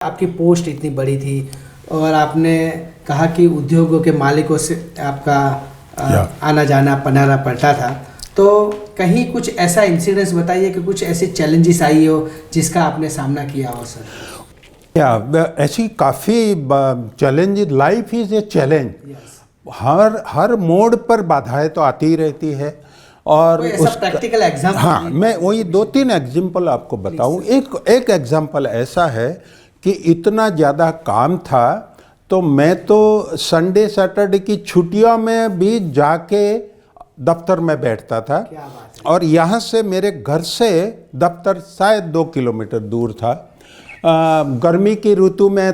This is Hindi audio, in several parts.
आपकी पोस्ट इतनी बड़ी थी और आपने कहा कि उद्योगों के मालिकों से आपका आना जाना पनारा पड़ता था, तो कहीं कुछ ऐसा इंसिडेंस बताइए कि कुछ ऐसी चैलेंजेस आई हो जिसका आपने सामना किया हो सर। ऐसी काफ़ी challenge, life is a challenge. हर मोड़ पर बाधाएं तो आती ही रहती है। और ऐसा प्रैक्टिकल एग्जाम्पल? हाँ, मैं वही 2-3 एग्जाम्पल आपको बताऊं। एक एग्जाम्पल ऐसा है कि इतना ज़्यादा काम था तो मैं तो संडे सैटरडे की छुट्टियों में भी जाके दफ्तर में बैठता था। और यहाँ से मेरे घर से दफ्तर शायद 2 किलोमीटर दूर था। गर्मी की ऋतु में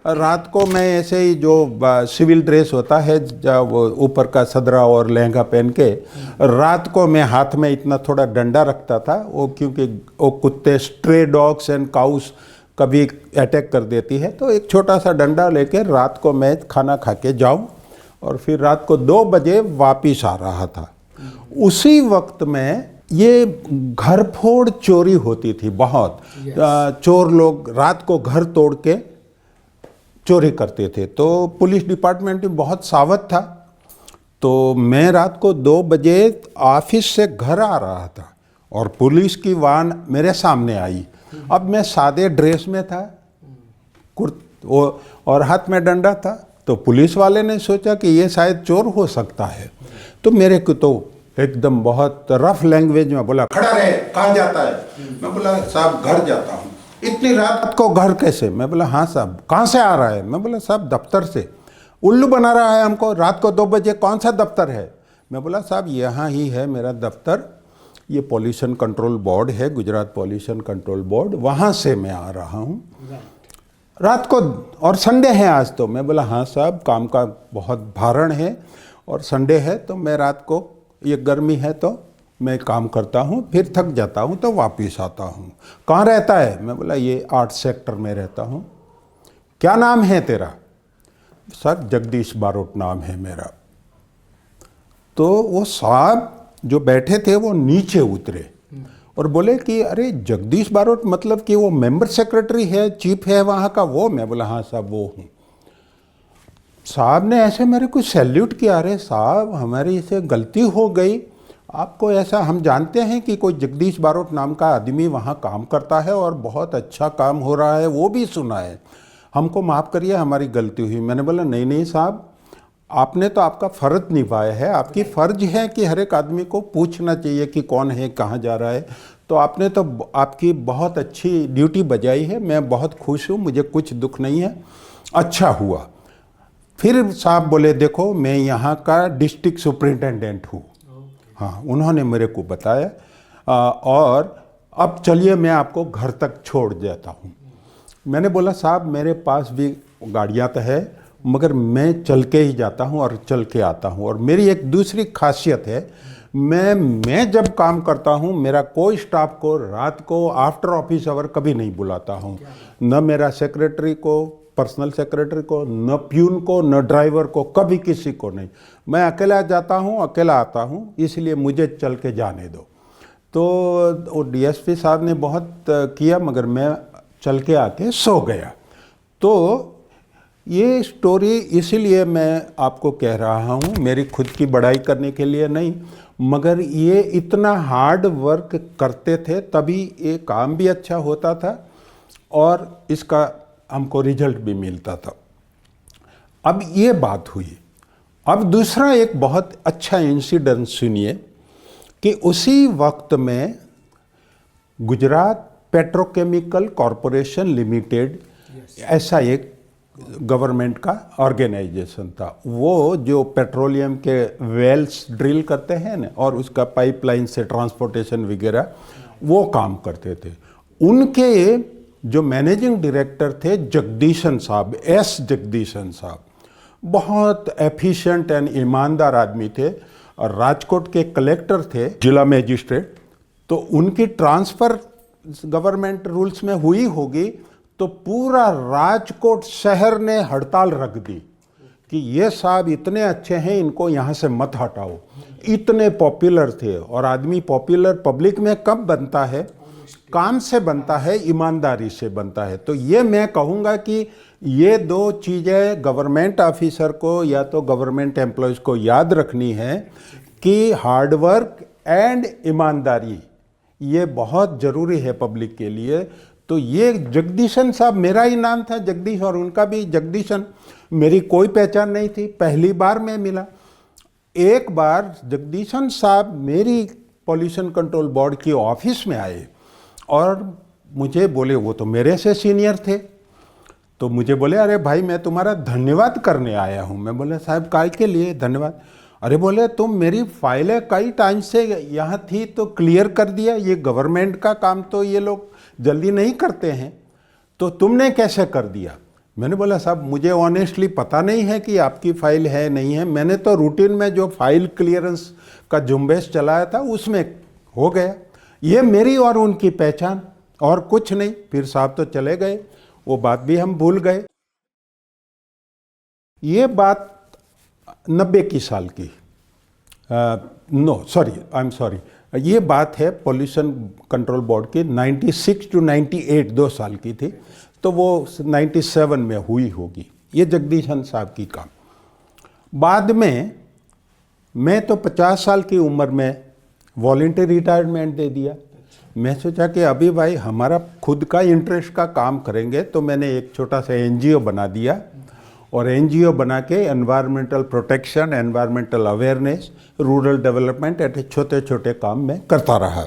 रात को मैं ऐसे ही जो सिविल ड्रेस होता है, वो ऊपर का सदरा और लहंगा पहन के, रात को मैं हाथ में इतना थोड़ा डंडा रखता था, वो क्योंकि वो कुत्ते, स्ट्रे डॉग्स एंड काउस कभी अटैक कर देती है, तो एक छोटा सा डंडा लेके रात को मैं खाना खा के जाऊँ और फिर रात को 2 बजे वापिस आ रहा था। उसी वक्त में ये घर फोड़ चोरी होती थी बहुत। चोर लोग रात को घर तोड़ के चोरी करते थे, तो पुलिस डिपार्टमेंट भी बहुत सावध था। तो मैं रात को 2 बजे ऑफिस से घर आ रहा था और पुलिस की वान मेरे सामने आई। अब मैं सादे ड्रेस में था, और हाथ में डंडा था, तो पुलिस वाले ने सोचा कि ये शायद चोर हो सकता है। तो मेरे को तो एकदम बहुत रफ लैंग्वेज में बोला, खड़ा रहे, कहाँ जाता है? मैं बोला, साहब घर जाता हूँ। इतनी रात को घर कैसे? मैं बोला, हाँ साहब। कहाँ से आ रहा है? मैं बोला, साहब दफ्तर से। उल्लू बना रहा है हमको, रात को 2 बजे कौन सा दफ्तर है? मैं बोला, साहब यहाँ ही है मेरा दफ्तर, ये पॉल्यूशन कंट्रोल बोर्ड है, गुजरात पॉल्यूशन कंट्रोल बोर्ड, वहाँ से मैं आ रहा हूँ रात को, और संडे है आज तो। मैं बोला, हाँ साहब, काम का बहुत भारण है और संडे है, तो मैं रात को, ये गर्मी है तो मैं काम करता हूँ, फिर थक जाता हूँ तो वापस आता हूँ। कहाँ रहता है? मैं बोला, ये 8 सेक्टर में रहता हूँ। क्या नाम है तेरा? सर जगदीश बारोट नाम है मेरा। तो वो साहब जो बैठे थे वो नीचे उतरे और बोले कि अरे जगदीश बारोट मतलब कि वो मेंबर सेक्रेटरी है, चीफ है वहाँ का वो? मैं बोला, हाँ साहब वो हूँ। साहब ने ऐसे मेरे को सैल्यूट किया। अरे साहब, हमारी से गलती हो गई, आपको ऐसा, हम जानते हैं कि कोई जगदीश बारोट नाम का आदमी वहाँ काम करता है और बहुत अच्छा काम हो रहा है, वो भी सुना है, हमको माफ़ करिए, हमारी गलती हुई। मैंने बोला, नहीं नहीं साहब, आपने तो आपका फ़र्ज निभाया है, आपकी फ़र्ज है कि हर एक आदमी को पूछना चाहिए कि कौन है, कहाँ जा रहा है। तो आपने तो आपकी बहुत अच्छी ड्यूटी बजाई है, मैं बहुत खुश हूँ, मुझे कुछ दुख नहीं है, अच्छा हुआ। फिर साहब बोले, देखो मैं यहाँ का डिस्ट्रिक्ट सुपरिटेंडेंट हूँ। हाँ, उन्होंने मेरे को बताया, और अब चलिए मैं आपको घर तक छोड़ देता हूँ। मैंने बोला, साहब मेरे पास भी गाड़ियाँ तो है, मगर मैं चल के ही जाता हूँ और चल के आता हूँ। और मेरी एक दूसरी खासियत है, मैं जब काम करता हूँ, मेरा कोई स्टाफ को रात को आफ्टर ऑफिस आवर कभी नहीं बुलाता हूँ, न मेरा सेक्रेटरी को, पर्सनल सेक्रेटरी को, न प्यून को, न ड्राइवर को, कभी किसी को नहीं। मैं अकेला जाता हूँ, अकेला आता हूँ, इसलिए मुझे चल के जाने दो। तो वो डीएसपी साहब ने बहुत किया, मगर मैं चल के आके सो गया। तो ये स्टोरी इसीलिए मैं आपको कह रहा हूँ, मेरी खुद की बड़ाई करने के लिए नहीं, मगर ये इतना हार्ड वर्क करते थे तभी ये काम भी अच्छा होता था और इसका हमको रिजल्ट भी मिलता था। अब ये बात हुई। अब दूसरा एक बहुत अच्छा इंसिडेंट सुनिए कि उसी वक्त में गुजरात पेट्रोकेमिकल कॉरपोरेशन लिमिटेड, ऐसा एक गवर्नमेंट का ऑर्गेनाइजेशन था, वो जो पेट्रोलियम के वेल्स ड्रिल करते हैं ना, और उसका पाइपलाइन से ट्रांसपोर्टेशन वगैरह वो काम करते थे। उनके जो मैनेजिंग डायरेक्टर थे जगदीशन साहब, एस जगदीशन साहब, बहुत एफिशिएंट एंड ईमानदार आदमी थे और राजकोट के कलेक्टर थे, जिला मजिस्ट्रेट। तो उनकी ट्रांसफ़र गवर्नमेंट रूल्स में हुई होगी, तो पूरा राजकोट शहर ने हड़ताल रख दी कि ये साहब इतने अच्छे हैं, इनको यहाँ से मत हटाओ। इतने पॉपुलर थे, और आदमी पॉपुलर पब्लिक में कब बनता है काम से बनता है, ईमानदारी से बनता है। तो ये मैं कहूँगा कि ये दो चीज़ें गवर्नमेंट ऑफिसर को या तो गवर्नमेंट एम्प्लॉयज़ को याद रखनी है कि हार्ड वर्क एंड ईमानदारी ये बहुत ज़रूरी है पब्लिक के लिए। तो ये जगदीशन साहब, मेरा ही नाम था जगदीश और उनका भी जगदीशन, मेरी कोई पहचान नहीं थी, पहली बार मैं मिला। एक बार जगदीशन साहब मेरी पॉल्यूशन कंट्रोल बोर्ड की ऑफिस में आए और मुझे बोले, वो तो मेरे से सीनियर थे, तो मुझे बोले अरे भाई मैं तुम्हारा धन्यवाद करने आया हूँ। मैं बोले साहब काय के लिए धन्यवाद? अरे बोले तुम मेरी फाइलें कई टाइम से यहाँ थी तो क्लियर कर दिया, ये गवर्नमेंट का काम तो ये लोग जल्दी नहीं करते हैं, तो तुमने कैसे कर दिया? मैंने बोला साहब मुझे ऑनेस्टली पता नहीं है कि आपकी फ़ाइल है नहीं है, मैंने तो रूटीन में जो फाइल क्लियरेंस का झुंबेश चलाया था उसमें हो गया। ये मेरी और उनकी पहचान और कुछ नहीं। फिर साहब तो चले गए, वो बात भी हम भूल गए। ये बात 90 की साल की, no sorry I am sorry, ये बात है पॉल्यूशन कंट्रोल बोर्ड की 96 to 98, 2 साल की थी, तो वो 97 में हुई होगी। ये जगदीशन साहब की काम। बाद में मैं तो 50 साल की उम्र में वॉलंटरी रिटायरमेंट दे दिया। मैं सोचा कि अभी भाई हमारा खुद का इंटरेस्ट का काम करेंगे, तो मैंने एक छोटा सा NGO बना दिया और NGO बना के environmental protection, environmental awareness, rural development ऐसे छोटे छोटे काम मैं करता रहा।